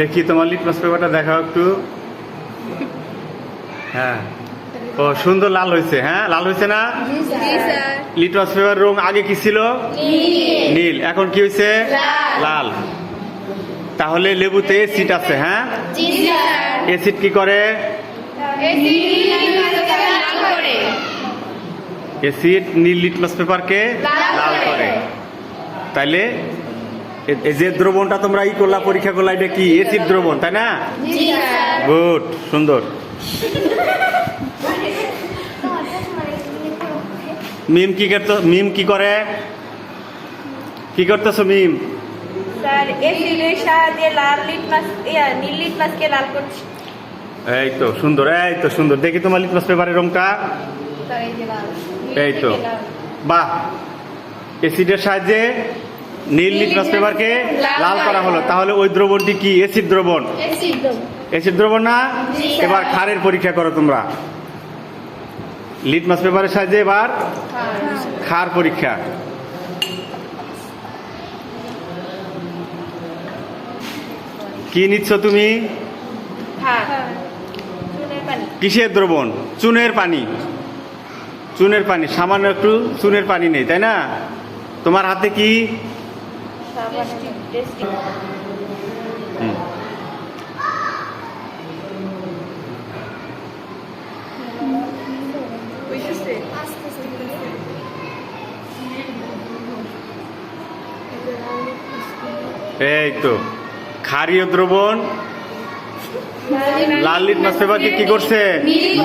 দেখি তোমার লিটমাস পেপারটা দেখাও একটু। হ্যাঁ, ও সুন্দর লাল হয়েছে। হ্যাঁ, লাল হয়েছে না? লিটমাস পেপার রং আগে কি ছিল? নীল। এখন কি হয়েছে? লাল। তাহলে লেবুতে এসিড আছে। হ্যাঁ, এসিড কি করে? এসিড নীল লিটমাস পেপারকে লাল করে। তাইলে যে দ্রবণটা তোমরা করলা, পরীক্ষা করলা, এটা কি এসিড দ্রবণ, তাই না? গুড, সুন্দর। মিম কি করতো? মিম কি করে? কি করতেছো মিম? স্যার এসিডের সাহায্যে নীল লিটমাসকে লাল করছি। এই তো সুন্দর, এই তো সুন্দর। দেখি তোমার লিটমাস পেপারের রংটা। এই তো, বাহ। এসিডের সাহায্যে নীল লিটমাস পেপারকে লাল করা হলো। তাহলে ওই দ্রবণটি কি? এসিড দ্রবণ। এসিড দ্রবণ না? এবার ক্ষারের পরীক্ষা করো তোমরা। লিটমাস পেপারের সাহায্যে এবার ক্ষার পরীক্ষা। কি নিচ্ছ তুমি? কিসের দ্রবণ? চুনের পানি। চুনের পানি, সামান্য একটু চুনের পানি নেই, তাই না? তোমার হাতে কি? এই তো ক্ষারীয় দ্রবণ লাল লিটমাস পেপারকে কি করছে?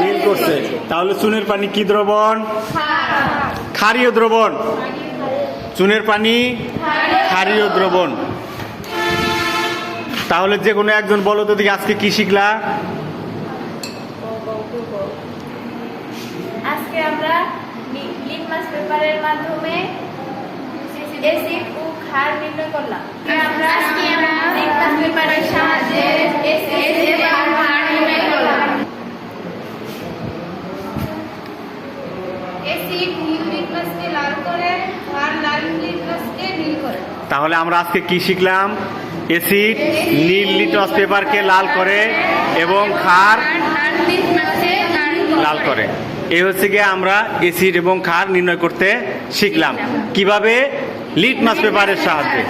নীল করছে। তাহলে চুনের পানি কি দ্রবণ? ক্ষারীয় দ্রবণ। চুনের পানি ক্ষারীয় দ্রবণ। তাহলে যে কোনো একজন বলো তো দেখি, আজকে কি শিখলা? আজকে আমরা লিটমাস পেপারের মাধ্যমে এসিড ও ক্ষার নির্ণয় করলাম। আজকে আমরা লিটমাস পেপারের সাহায্যে এসিড এবং ক্ষার নির্ণয় করলাম। এসিড নীল লিটমাসকে লাল করে, ক্ষার লাল লিটমাসকে নীল করে। তাহলে আমরা আজকে কি শিখলাম? এসিড নীল লিটমাস পেপারকে লাল করে এবং ক্ষার লাল করে। এই হচ্ছে গিয়ে আমরা এসিড এবং ক্ষার নির্ণয় করতে শিখলাম। কিভাবে? লিটমাস পেপারের সাহায্যে।